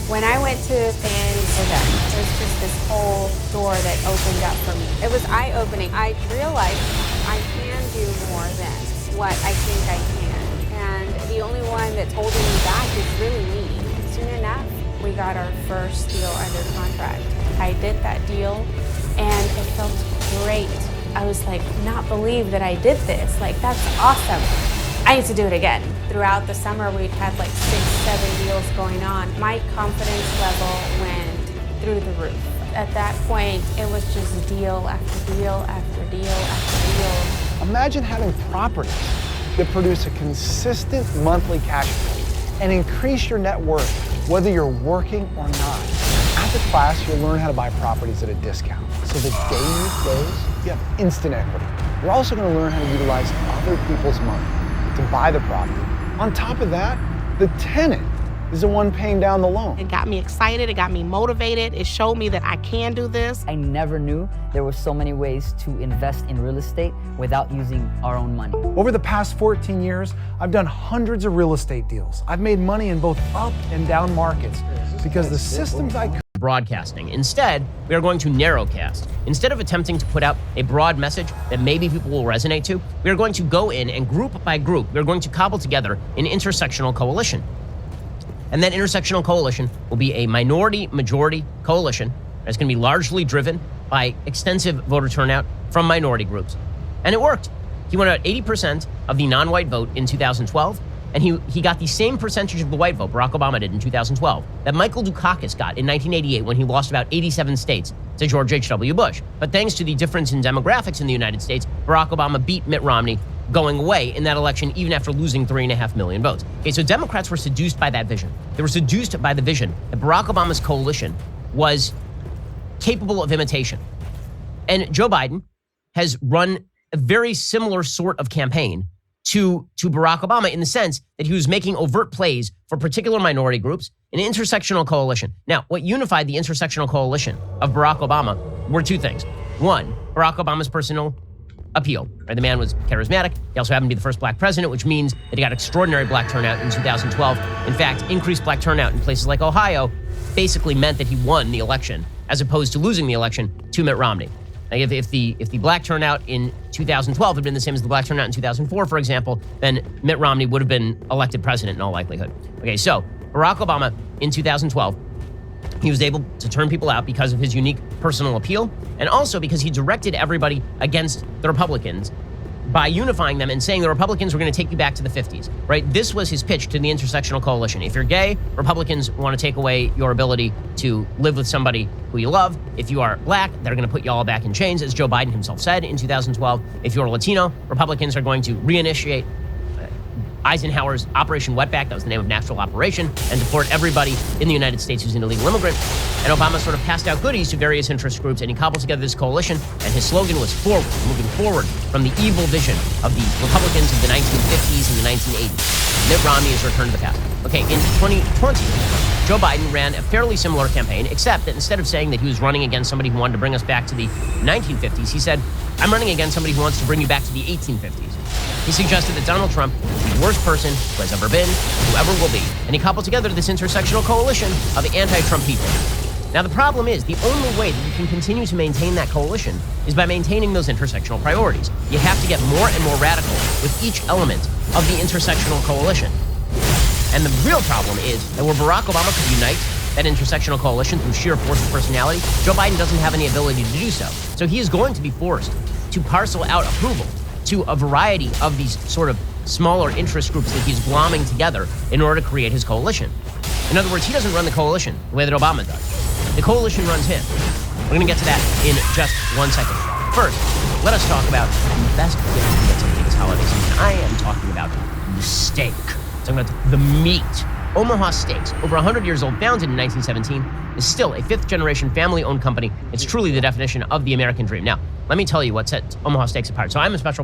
When I went to San Jose, it was just this whole door that opened up for me. It was eye-opening. I realized I can do more than what I think I can. And the only one that's holding me back is really me. Soon enough, we got our first deal under contract. I did that deal and it felt great. I was like, not believe that I did this. Like, that's awesome. I need to do it again. Throughout the summer, we'd had like 6, 7 deals going on. My confidence level went through the roof. At that point, it was just deal after deal after deal after deal. Imagine having properties that produce a consistent monthly cash flow and increase your net worth, whether you're working or not. At the class, you'll learn how to buy properties at a discount. So the day you close, you have instant equity. You're also going to learn how to utilize other people's money to buy the property. On top of that, the tenant is the one paying down the loan. It got me excited, it got me motivated, it showed me that I can do this. I never knew there were so many ways to invest in real estate without using our own money. Over the past 14 years, I've done hundreds of real estate deals. I've made money in both up and down markets because the systems I broadcasting. Instead, we are going to narrowcast. Instead of attempting to put out a broad message that maybe people will resonate to, we are going to go in and group by group, we are going to cobble together an intersectional coalition. And that intersectional coalition will be a minority-majority coalition that's going to be largely driven by extensive voter turnout from minority groups. And it worked. He won about 80% of the non-white vote in 2012, and he got the same percentage of the white vote, Barack Obama did in 2012, that Michael Dukakis got in 1988 when he lost about 87 states to George H.W. Bush. But thanks to the difference in demographics in the United States, Barack Obama beat Mitt Romney going away in that election, even after losing 3.5 million votes. Okay, so Democrats were seduced by that vision. They were seduced by the vision that Barack Obama's coalition was capable of imitation. And Joe Biden has run a very similar sort of campaign to Barack Obama in the sense that he was making overt plays for particular minority groups, an intersectional coalition. Now, what unified the intersectional coalition of Barack Obama were two things. One, Barack Obama's personal appeal. Right? The man was charismatic. He also happened to be the first black president, which means that he got extraordinary black turnout in 2012. In fact, increased black turnout in places like Ohio basically meant that he won the election as opposed to losing the election to Mitt Romney. Now, if the black turnout in 2012 had been the same as the black turnout in 2004, for example, then Mitt Romney would have been elected president in all likelihood. Okay, so Barack Obama in 2012, he was able to turn people out because of his unique personal appeal and also because he directed everybody against the Republicans by unifying them and saying the Republicans were going to take you back to the 50s, right? This was his pitch to the intersectional coalition. If you're gay, Republicans want to take away your ability to live with somebody who you love. If you are black, they're going to put you all back in chains, as Joe Biden himself said in 2012. If you're Latino, Republicans are going to reinitiate Eisenhower's Operation Wetback, that was the name of Natural Operation, and deport everybody in the United States who's an illegal immigrant. And Obama sort of passed out goodies to various interest groups, and he cobbled together this coalition, and his slogan was forward, moving forward from the evil vision of the Republicans of the 1950s and the 1980s. Mitt Romney is returned to the past. Okay, in 2020, Joe Biden ran a fairly similar campaign, except that instead of saying that he was running against somebody who wanted to bring us back to the 1950s, he said, I'm running against somebody who wants to bring you back to the 1850s. He suggested that Donald Trump is the worst person who has ever been, who ever will be. And he cobbled together this intersectional coalition of the anti-Trump people. Now, the problem is the only way that you can continue to maintain that coalition is by maintaining those intersectional priorities. You have to get more and more radical with each element of the intersectional coalition. And the real problem is that where Barack Obama could unite that intersectional coalition through sheer force of personality, Joe Biden doesn't have any ability to do so. So he is going to be forced to parcel out approval to a variety of these sort of smaller interest groups that he's glomming together in order to create his coalition. In other words, he doesn't run the coalition the way that Obama does. The coalition runs him. We're going to get to that in just 1 second. First, let us talk about the best gift you get to this holiday season. I am talking about the steak. I'm talking about the meat. Omaha Steaks, over 100 years old, founded in 1917, is still a fifth-generation family-owned company. It's truly the definition of the American dream. Now, let me tell you what sets Omaha Steaks apart. So I'm a special